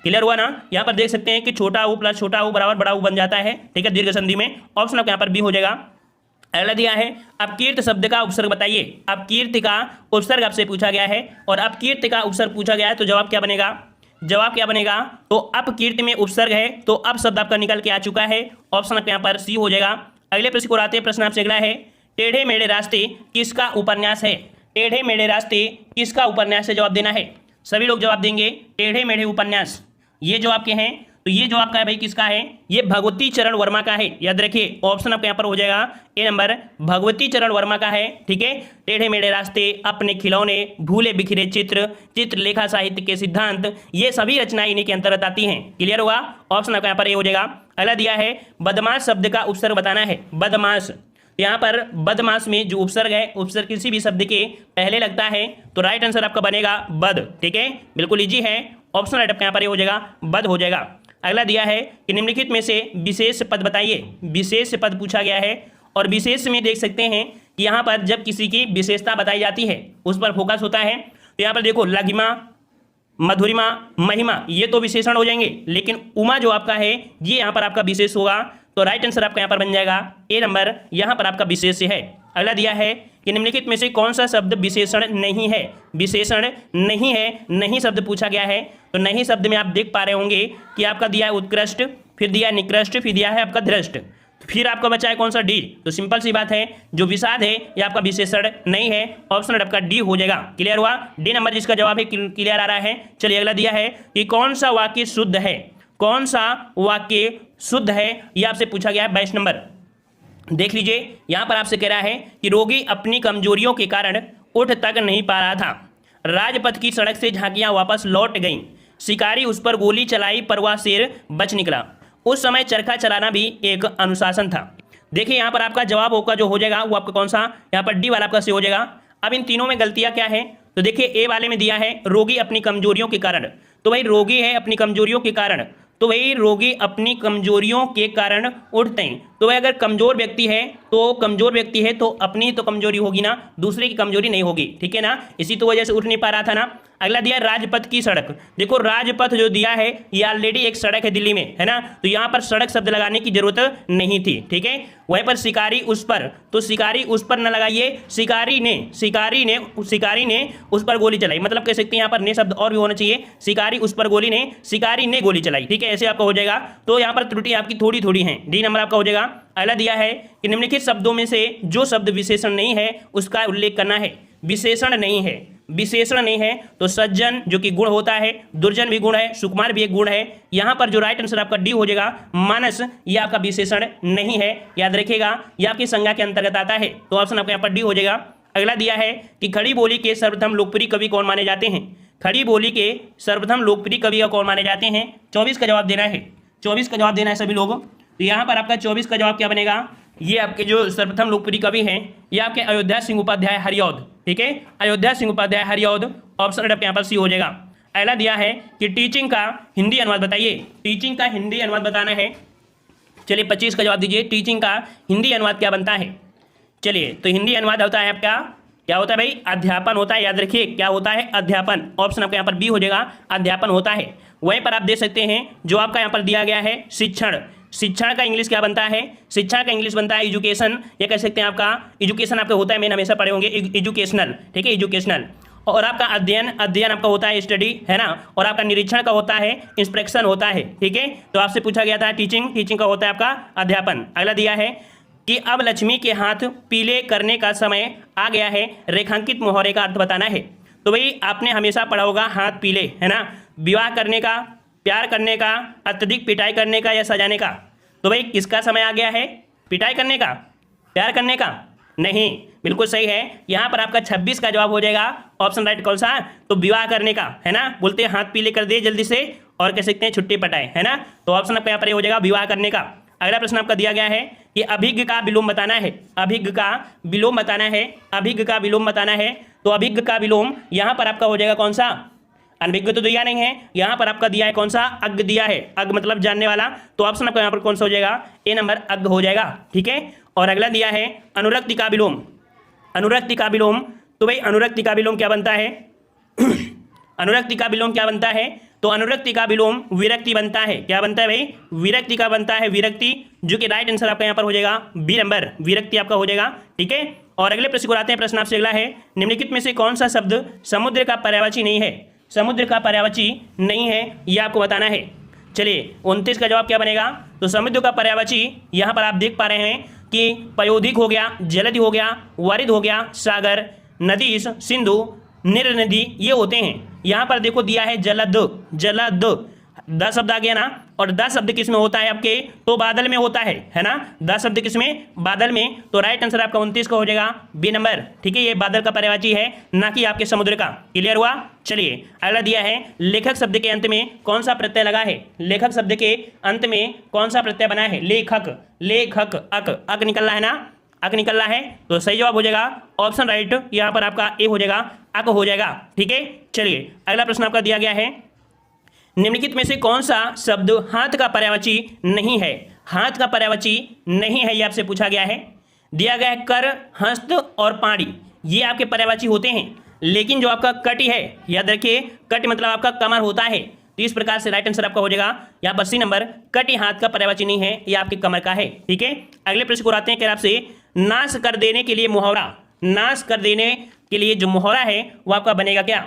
क्लियर हुआ ना। यहाँ पर देख सकते हैं कि छोटा ऊ प्लस छोटा ऊ बराबर बड़ा ऊ बन जाता है, ठीक है, दीर्घ संधि में। ऑप्शन आपका यहाँ पर बी हो जाएगा। अगला दिया है अपकीर्त शब्द का उपसर्ग बताइए। अपकीर्त का उपसर्ग आपसे पूछा गया है, और अपकीर्त का उपसर्ग पूछा गया है, तो जवाब क्या बनेगा, जवाब क्या बनेगा, तो अपकीर्त में उपसर्ग है, तो अब शब्द आपका निकल के आ चुका है। ऑप्शन आपके यहाँ पर सी हो जाएगा। अगले प्रश्न को आते हैं। प्रश्न आपसे अगला है, टेढ़े मेढ़े रास्ते किसका उपन्यास है। टेढ़े मेढ़े रास्ते किसका उपन्यास है, जवाब देना है। सभी लोग जवाब देंगे टेढ़े मेढ़े उपन्यास, ये जो आपके हैं, तो ये जो आपका है भाई किसका है, ये भगवती चरण वर्मा का है। याद रखिए, ऑप्शन आपके यहाँ पर हो जाएगा ए नंबर, भगवती चरण वर्मा का है। ठीक है, टेढ़े मेढ़े रास्ते, अपने खिलौने, भूले बिखरे चित्र, चित्रलेखा साहित्य के सिद्धांत, ये सभी रचनाएं इन्हीं के अंतर्गत आती हैं। क्लियर हुआ, ऑप्शन आपका यहाँ पर ए हो जाएगा। अगला दिया है बदमाश शब्द का उपसर्ग बताना है। बदमाश, यहाँ पर बदमाश में जो उपसर्ग है, उपसर्ग किसी भी शब्द के पहले लगता है, तो राइट आंसर आपका बनेगा बद। ठीक है, बिल्कुल इजी है, ऑप्शन राइट आपका यहाँ पर हो जाएगा, बद हो जाएगा। अगला दिया है कि निम्नलिखित में से विशेष पद बताइए। विशेष पद पूछा गया है, और विशेष में देख सकते हैं कि यहाँ पर जब किसी की विशेषता बताई जाती है उस पर फोकस होता है। तो यहाँ पर देखो लघिमा, मधुरिमा, महिमा, ये तो विशेषण हो जाएंगे, लेकिन उमा जो आपका है ये यहाँ पर आपका विशेष होगा। तो राइट आंसर आपका यहाँ पर बन जाएगा ए नंबर, यहाँ पर आपका विशेष है। अगला दिया है कि निम्नलिखित में से कौन सा शब्द विशेषण नहीं है। विशेषण नहीं है, नहीं शब्द पूछा गया है। तो नहीं शब्द में आप देख पा रहे होंगे कि आपका दिया है उत्कृष्ट, फिर दिया है निकृष्ट, फिर दिया है आपका धृष्ट, फिर आपका बचा है कौन सा, डी। तो सिंपल सी बात है, जो विषाद है ये आपका विशेषण नहीं है, ऑप्शन आपका डी हो जाएगा। क्लियर हुआ, डी नंबर जिसका जवाब है क्लियर आ रहा है। चलिए अगला दिया है कि कौन सा वाक्य शुद्ध है। कौन सा वाक्य शुद्ध है, ये आपसे पूछा गया है 22 नंबर। देख लीजिए, यहां पर आपसे कह रहा है कि रोगी अपनी कमजोरियों के कारण उठ तक नहीं पा रहा था। राजपथ की सड़क से झांकियां वापस लौट गईं। शिकारी उस पर गोली चलाई पर वह शेर बच निकला। उस समय चरखा चलाना भी एक अनुशासन था। देखिए यहाँ पर आपका जवाब होगा जो हो जाएगा वो आपका कौन सा, यहाँ पर डी वाला आपका सी हो जाएगा। अब इन तीनों में गलतियां क्या है, तो देखिए ए वाले में दिया है रोगी अपनी कमजोरियों के कारण, तो भाई रोगी है अपनी कमजोरियों के कारण, तो वही रोगी अपनी कमजोरियों के कारण उठते हैं। तो भाई अगर कमजोर व्यक्ति है तो अपनी तो कमजोरी होगी ना, दूसरे की कमजोरी नहीं होगी। ठीक है ना, इसी तो वजह से उठ नहीं पा रहा था ना। अगला दिया राजपथ की सड़क। देखो राजपथ जो दिया है ये ऑलरेडी एक सड़क है दिल्ली में, है ना, तो यहाँ पर सड़क शब्द लगाने की जरूरत नहीं थी। ठीक है, वहीं पर शिकारी उस पर, तो शिकारी उस पर न लगाइए, शिकारी ने उस पर गोली चलाई, मतलब कह सकते हैं यहाँ पर ने शब्द और भी होना चाहिए, शिकारी उस पर शिकारी ने गोली चलाई। ठीक है, ऐसे आपका हो जाएगा। तो यहाँ पर त्रुटि आपकी थोड़ी थोड़ी है, डी नंबर आपका हो जाएगा। अगला दिया है कि निम्नलिखित शब्दों में से जो शब्द विशेषण नहीं है उसका उल्लेख करना है। विशेषण नहीं है तो सज्जन जो कि गुण होता है, दुर्जन भी गुण है, सुकुमार भी एक गुण है। यहाँ पर जो राइट आंसर आपका डी हो जाएगा, मानस, ये आपका विशेषण नहीं है, याद रखिएगा, ये आपकी संज्ञा के अंतर्गत आता है। तो ऑप्शन आपका यहाँ पर डी हो जाएगा। अगला दिया है कि खड़ी बोली के सर्वप्रथम लोकप्रिय कवि कौन माने जाते हैं। खड़ी बोली के सर्वप्रथम लोकप्रिय कवि कौन माने जाते हैं, 24 का जवाब देना है, 24 का जवाब देना है सभी लोगों। तो यहाँ पर आपका 24 का जवाब क्या बनेगा, ये आपके जो सर्वप्रथम लोकप्रिय कवि हैं ये आपके अयोध्या सिंह उपाध्याय हरिऔध। ठीक है, अयोध्या सिंह उपाध्याय हरिऔध, ऑप्शन आपके यहाँ पर सी हो जाएगा। अगला दिया है कि टीचिंग का हिंदी अनुवाद बताइए। टीचिंग का हिंदी अनुवाद बताना है। चलिए 25 का जवाब दीजिए, टीचिंग का हिंदी अनुवाद क्या बनता है। चलिए, तो हिंदी अनुवाद होता है आपका, क्या होता है भाई, अध्यापन होता है। याद रखिए क्या होता है, अध्यापन। ऑप्शन आपका यहाँ पर बी हो जाएगा, अध्यापन होता है। वहीं पर आप देख सकते हैं जो आपका यहाँ पर दिया गया है शिक्षण, शिक्षण का इंग्लिश क्या बनता है, शिक्षा का इंग्लिश बनता है एजुकेशन, या कह सकते हैं आपका एजुकेशन आपका होता है, मैंने हमेशा पढ़े होंगे एजुकेशनल। ठीक है, एजुकेशनल। और आपका अध्ययन आपका होता है स्टडी, है ना, और आपका निरीक्षण का होता है इंस्पेक्शन होता है। ठीक है, तो आपसे पूछा गया था टीचिंग का होता है आपका अध्यापन। अगला दिया है कि अब लक्ष्मी के हाथ पीले करने का समय आ गया है, रेखांकित मुहावरे का अर्थ बताना है। तो भाई आपने हमेशा पढ़ा होगा हाथ पीले, है ना, विवाह करने का, प्यार करने का, अत्यधिक पिटाई करने का या सजाने का। तो भाई किसका समय आ गया है, पिटाई करने का, प्यार करने का, नहीं, बिल्कुल सही है। यहाँ पर आपका 26 का जवाब हो जाएगा ऑप्शन राइट कौन सा, तो विवाह करने का, है ना, बोलते हैं हाथ पीले कर दे जल्दी से और कह सकते हैं छुट्टी पटाए, है ना, तो ऑप्शन आपका यहाँ पर हो जाएगा विवाह करने का। अगला प्रश्न आपका दिया गया है कि अभिज्ञ का विलोम बताना है, अभिज्ञ का विलोम बताना है, अभिज्ञ का विलोम बताना है, तो अभिज्ञ का विलोम यहाँ पर आपका हो जाएगा कौन सा, अनभिज्ञ तो दिया नहीं है, यहाँ पर आपका दिया है कौन सा, अज्ञ दिया है, अज्ञ मतलब जानने वाला, तो ऑप्शन आपका यहाँ पर कौन सा हो जाएगा, ए नंबर अज्ञ हो जाएगा, ठीक है। और अगला दिया है अनुरक्ति का विलोम, अनुरक्ति का विलोम, तो भाई अनुरक्ति का विलोम क्या बनता है अनुरक्ति का विलोम क्या बनता है, तो अनुरक्ति का विलोम विरक्ति बनता है, क्या बनता है भाई, विरक्ति का बनता है, विरक्ति, जो कि राइट आंसर आपका यहाँ पर हो जाएगा बी नंबर, विरक्ति आपका हो जाएगा, ठीक है। और अगले प्रश्न को आते हैं, प्रश्न आपसे अगला है, निम्नलिखित में से कौन सा शब्द समुद्र का पर्यायवाची नहीं है, समुद्र का पर्यायवाची नहीं है, यह आपको बताना है। चलिए 29 का जवाब क्या बनेगा, तो समुद्र का पर्यायवाची यहाँ पर आप देख पा रहे हैं कि पयोधिक हो गया, जलधि हो गया, वारिद हो गया, सागर, नदीश, सिंधु, निर्नदी, ये होते हैं। यहाँ पर देखो दिया है जलद, जलद 10 शब्द आ गया ना, और 10 शब्द किस में होता है आपके, तो बादल में होता है ना, 10 शब्द किस में, बादल में, तो राइट आंसर आपका 29 का हो जाएगा बी नंबर, ठीक है। ये बादल का पर्यायवाची है, ना कि आपके समुद्र का, क्लियर हुआ। चलिए अगला दिया है लेखक शब्द के अंत में कौन सा प्रत्यय लगा है, लेखक शब्द के अंत में कौन सा प्रत्यय बना है, लेखक, लेखक, अक निकल रहा है ना, अक निकल रहा है, तो सही जवाब हो जाएगा ऑप्शन राइट यहाँ पर आपका ए हो जाएगा, अक हो जाएगा, ठीक है। चलिए अगला प्रश्न आपका दिया गया है, निम्नलिखित में से कौन सा शब्द हाथ का पर्यायवाची नहीं है, हाथ का पर्यायवाची नहीं है, ये आपसे पूछा गया है। दिया गया है कर, हस्त और पाणी, ये आपके पर्यायवाची होते हैं, लेकिन जो आपका कटि है, याद रखिए कट मतलब आपका कमर होता है, तो इस प्रकार से राइट आंसर आपका हो जाएगा यहाँ पर सी नंबर, कटि हाथ का पर्यायवाची नहीं है, ये आपके कमर का है, ठीक है। अगले प्रश्न को आते हैं कि आपसे नाश कर देने के लिए मुहावरा, नाश कर देने के लिए जो मुहावरा है वो आपका बनेगा क्या,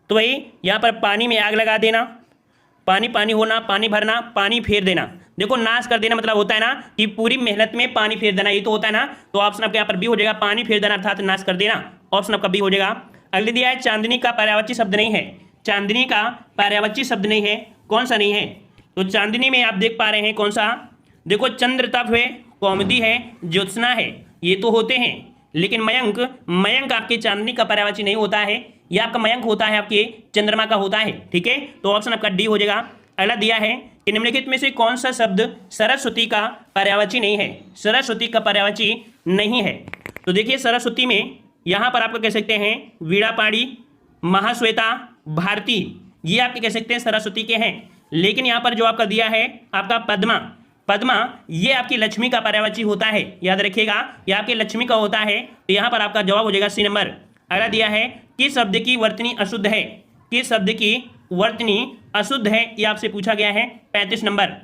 तो भाई यहाँ पर पानी में आग लगा देना, पानी पानी होना, पानी भरना, पानी फेर देना। देखो नाश कर देना मतलब होता है ना कि पूरी मेहनत में पानी फेर देना, ये तो होता है ना, तो ऑप्शन आपके यहाँ पर बी हो जाएगा, पानी फेर देना अर्थात नाश कर देना, ऑप्शन आपका बी हो जाएगा। अगले दिया है चांदनी का पर्यायवाची शब्द नहीं है, चांदनी का पर्यायवाची शब्द नहीं है, कौन सा नहीं है, तो चांदनी में आप देख पा रहे हैं कौन सा, देखो चंद्रतप है, कौमुदी है, ज्योत्सना है, ये तो होते हैं, लेकिन मयंक, मयंक आपके चांदनी का पर्यायवाची नहीं होता है, यह आपका मयंक होता है आपके चंद्रमा का होता है, ठीक है, तो ऑप्शन आपका डी हो जाएगा। अगला दिया है कि निम्नलिखित में से कौन सा शब्द सरस्वती का पर्यायवाची नहीं है, सरस्वती का पर्यायवाची नहीं है, तो देखिए सरस्वती में यहाँ पर आपको कह सकते हैं वीणापाणी, महाश्वेता, भारती, ये आपके कह सकते हैं सरस्वती के हैं, लेकिन यहाँ पर जो आपका दिया है आपका पद्मा, पद्मा ये आपकी लक्ष्मी का पर्यायवाची होता है, याद रखिएगा ये आपकी लक्ष्मी का होता है, तो यहाँ पर आपका जवाब हो जाएगा सी नंबर। अगला दिया है किस शब्द की वर्तनी अशुद्ध है, किस शब्द की वर्तनी अशुद्ध है, ये आपसे पूछा गया है 35 नंबर,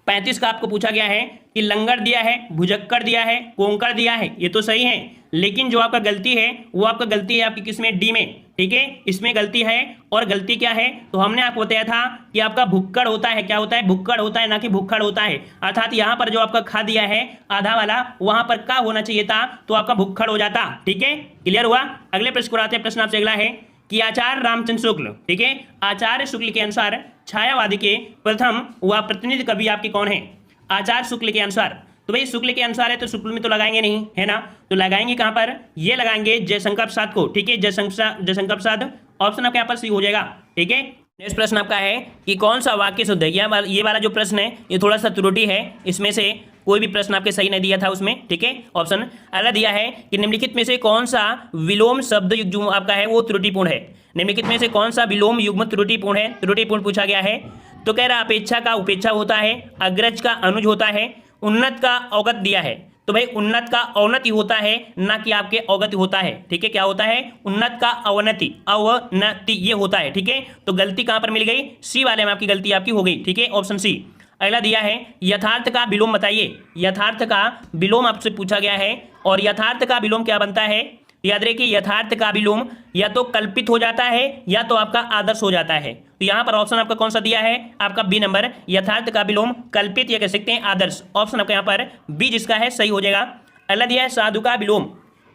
35 का आपको पूछा गया है कि लंगर दिया है, भुजक्कर दिया है, कोंकण दिया है, ये तो सही है, लेकिन जो आपका गलती है वो आपका गलती है आपकी किसमें, डी में, ठीक है, इसमें गलती है। और गलती क्या है, तो हमने आपको बताया था कि आपका भुक्कड़ होता है, क्या होता है, भुक्कड़ होता है, ना कि भुक्खड़ होता है, अर्थात यहाँ पर जो आपका खा दिया है आधा वाला, वहां पर का होना चाहिए था, तो आपका भुक्कड़ हो जाता, ठीक है, क्लियर हुआ। अगले प्रश्न को आते हैं, प्रश्न आपसे अगला है कि आचार्य रामचंद्र शुक्ल, ठीक है, आचार्य शुक्ल के अनुसार छायावादी के प्रथम व प्रतिनिधि कवि आपके कौन है, आचार्य शुक्ल के अनुसार, तो भाई शुक्ल के अनुसार है तो शुक्ल में तो लगाएंगे नहीं, है ना, तो लगाएंगे कहाँ पर, ये लगाएंगे जयशंकर प्रसाद को, ठीक है, जयशंकर प्रसाद, ऑप्शन आपके यहाँ पर सी हो जाएगा, ठीक है। नेक्स्ट प्रश्न आपका है कि कौन सा वाक्य शुद्ध है, ये वाला जो प्रश्न है ये थोड़ा सा त्रुटि है, इसमें से कोई भी प्रश्न आपके सही नहीं दिया था उसमें, ठीक है। ऑप्शन अगला दिया है कि निम्नलिखित में से कौन सा विलोम शब्द जो आपका है वो त्रुटिपूर्ण है, निम्नलिखित में से कौन सा विलोम युग्म त्रुटिपूर्ण है, त्रुटिपूर्ण पूछा गया है, तो कह रहा अपेक्षा का उपेक्षा होता है, अग्रज का अनुज होता है, उन्नत का अवगत दिया है, तो भाई उन्नत का अवनति होता है, ना कि आपके अवगति होता है, ठीक है, क्या होता है, उन्नत का अवनति, अवनति ये होता है, ठीक है, तो गलती कहां पर मिल गई, सी वाले में आपकी गलती आपकी हो गई, ठीक है, ऑप्शन सी। अगला दिया है यथार्थ का विलोम बताइए, यथार्थ का विलोम आपसे पूछा गया है, और यथार्थ का विलोम क्या बनता है, याद रखिए यथार्थ का विलोम या तो कल्पित हो जाता है या तो आपका आदर्श हो जाता है, तो यहाँ पर ऑप्शन आपका कौन सा दिया है, आपका बी नंबर, यथार्थ का विलोम कल्पित या कह सकते हैं आदर्श, ऑप्शन आपका यहाँ पर बी जिसका है सही हो जाएगा। अगला दिया है साधु का विलोम,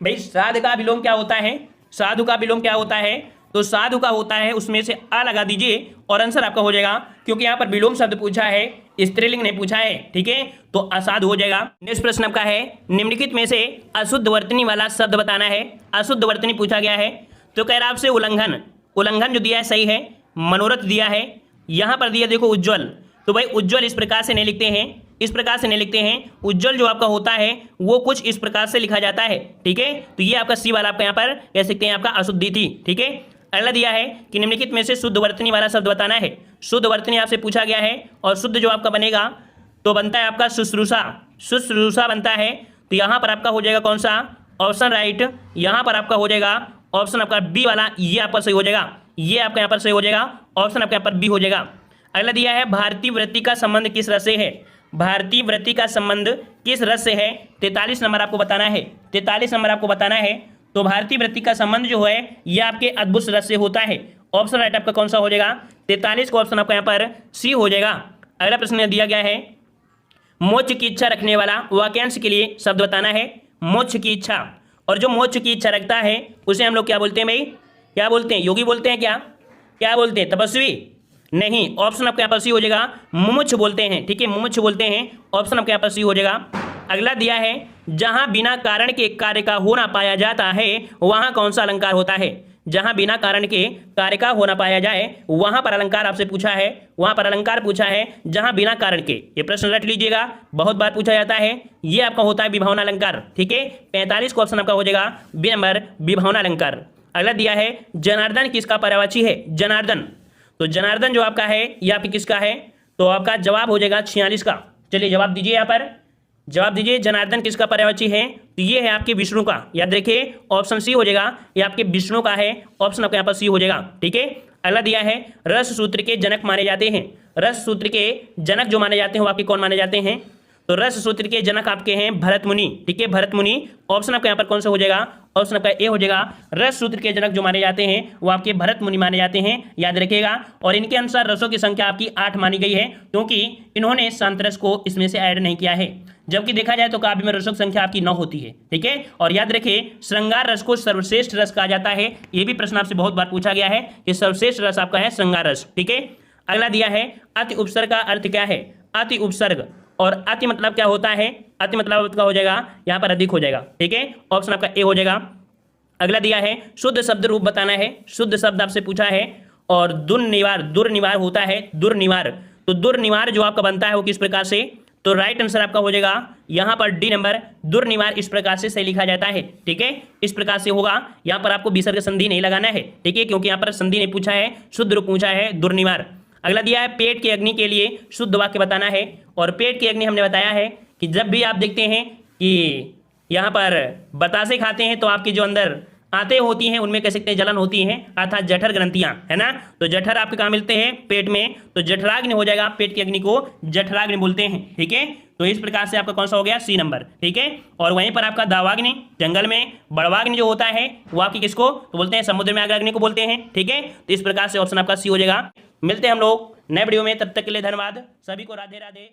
भाई साधु का विलोम क्या होता है, साधु का विलोम क्या होता है, तो साधु का होता है उसमें से आ लगा दीजिए और आंसर आपका हो जाएगा, क्योंकि यहाँ पर विलोम शब्द पूछा है, स्त्रीलिंग नहीं पूछा है, ठीक है, तो असाधु हो जाएगा। नेक्स्ट प्रश्न आपका है निम्नलिखित में से अशुद्ध वर्तनी वाला शब्द बताना है। अशुद्ध वर्तनी पूछा गया है, तो कह रहा आपसे उल्लंघन। उल्लंघन जो दिया है सही है। मनोरथ दिया है, यहाँ पर दिया देखो उज्ज्वल, तो भाई उज्ज्वल इस प्रकार से नहीं लिखते हैं, इस प्रकार से नहीं लिखते हैं। उज्ज्वल जो आपका होता है वो कुछ इस प्रकार से लिखा जाता है, ठीक है, तो ये आपका सी वाला आपका यहाँ पर कह सकते हैं आपका अशुद्धि थी, ठीक है। अगला दिया है कि निम्नलिखित में से शुद्ध वर्तनी वाला शब्द बताना है। शुद्ध वर्तनी आपसे पूछा गया है और शुद्ध जो आपका बनेगा तो बनता है आपका शुश्रूषा। शुश्रूषा बनता है, तो यहाँ पर आपका हो जाएगा कौन सा ऑप्शन राइट, यहाँ पर आपका हो जाएगा ऑप्शन आपका बी वाला, ये आपका सही हो जाएगा, ये आपका यहाँ पर सही हो जाएगा, ऑप्शन आपका यहाँ पर बी हो जाएगा। अगला दिया है भारतीय वृत्ति का संबंध किस रस से है। भारतीय वृत्ति का संबंध किस रस से है, 43 नंबर आपको बताना है, 43 नंबर आपको बताना है। तो भारतीय वृत्ति का संबंध जो है यह आपके अद्भुत रस से होता है। ऑप्शन राइट आपका कौन सा हो जाएगा, 43 को ऑप्शन आपका यहाँ पर सी हो जाएगा। अगला प्रश्न दिया गया है मोक्ष की इच्छा रखने वाला वाक्यांश के लिए शब्द बताना है। मोक्ष की इच्छा, और जो मोक्ष की इच्छा रखता है उसे हम लोग क्या बोलते हैं भाई, क्या बोलते हैं, योगी बोलते हैं, क्या बोलते हैं, तपस्वी नहीं, ऑप्शन आपके यहाँ पर सी हो जाएगा, मुमुक्ष बोलते हैं, ठीक है, मुमुक्ष बोलते हैं, ऑप्शन आपके यहाँ पर सी हो जाएगा। अगला दिया है जहां बिना कारण के कार्य का होना पाया जाता है वहां कौन सा अलंकार होता है। जहां बिना कारण के कार्य का होना पाया जाए वहां पर अलंकार आपसे पूछा है, वहां पर अलंकार पूछा है जहां बिना कारण के। ये प्रश्न रट लीजिएगा, बहुत बार पूछा जाता है, ये आपका होता है विभावना अलंकार, ठीक है, 45 को ऑप्शन आपका हो जाएगा बी नंबर विभावना अलंकार। अगला दिया है जनार्दन किसका पर्यायवाची है। जनार्दन, तो जनार्दन जो आपका है ये आपकी किसका है, तो आपका जवाब हो जाएगा 46 का। चलिए जवाब दीजिए, यहाँ पर जवाब दीजिए, जनार्दन किसका पर्यायवाची है, तो ये है आपके विष्णु का, याद रखिए ऑप्शन सी हो जाएगा, ये आपके विष्णु का है, ऑप्शन आपके यहाँ पर सी हो जाएगा, ठीक है। अगला दिया है रस सूत्र के जनक माने जाते हैं। रस सूत्र के जनक जो माने जाते हैं वो आपके कौन माने जाते हैं, तो रस सूत्र के जनक आपके हैं भरत मुनि, ठीक है, भरत मुनि, ऑप्शन आपका यहाँ पर कौन सा हो जाएगा, ऑप्शन आपका ए हो जाएगा। रस सूत्र के जनक जो माने जाते हैं वो आपके भरत मुनि माने जाते हैं, याद रखिएगा। और इनके अनुसार रसों की संख्या आपकी 8 मानी गई है, क्योंकि इन्होंने शांत रस को इसमें से ऐड नहीं किया है, जबकि देखा जाए तो काव्य में रसों की संख्या आपकी 9 होती है, ठीक है। और याद रखिए श्रृंगार रस को सर्वश्रेष्ठ रस कहा जाता है, ये भी प्रश्न आपसे बहुत बार पूछा गया है कि सर्वश्रेष्ठ रस आपका है श्रृंगार रस, ठीक है। अगला दिया है अति उपसर्ग का अर्थ क्या है। अति उपसर्ग, और अति मतलब क्या होता है, अति मतलब आपका हो जाएगा यहाँ पर अधिक हो जाएगा, ठीक है, ऑप्शन आपका ए हो जाएगा। अगला दिया है शुद्ध शब्द रूप बताना है। शुद्ध शब्द आपसे पूछा है, और दुर्निवार, दुर्निवार होता है दुर्निवार, तो दुर्निवार जो आपका बनता है वो किस प्रकार से, तो राइट आंसर आपका हो जाएगा यहाँ पर डी नंबर, दुर्निवार इस प्रकार से सही लिखा जाता है, ठीक है, इस प्रकार से होगा। यहाँ पर आपको विसर्ग संधि नहीं लगाना है, ठीक है, क्योंकि यहाँ पर संधि नहीं पूछा है, शुद्ध रूप पूछा है दुर्निवार। अगला दिया है पेट की अग्नि के लिए शुद्ध वाक्य बताना है, और पेट की अग्नि हमने बताया है कि जब भी आप देखते हैं कि यहाँ पर बतासे खाते हैं तो आपके जो अंदर आते होती हैं उनमें कह सकते हैं जलन होती है, अर्थात जठर ग्रंथियां, है ना, तो जठर आपके कहाँ मिलते हैं, पेट में, तो जठराग्नि हो जाएगा, पेट की अग्नि को जठराग्नि बोलते हैं, ठीक है। तो इस प्रकार से आपका कौन सा हो गया, सी नंबर, ठीक है। और वहीं पर आपका दावाग्नि जंगल में, बड़वाग्नि जो होता है वो आपकी किसको तो बोलते हैं, समुद्र में अग्नि को बोलते हैं, ठीक है। तो इस प्रकार से ऑप्शन आपका सी हो जाएगा। मिलते हैं हम लोग नए वीडियो में, तब तक के लिए धन्यवाद, सभी को राधे राधे।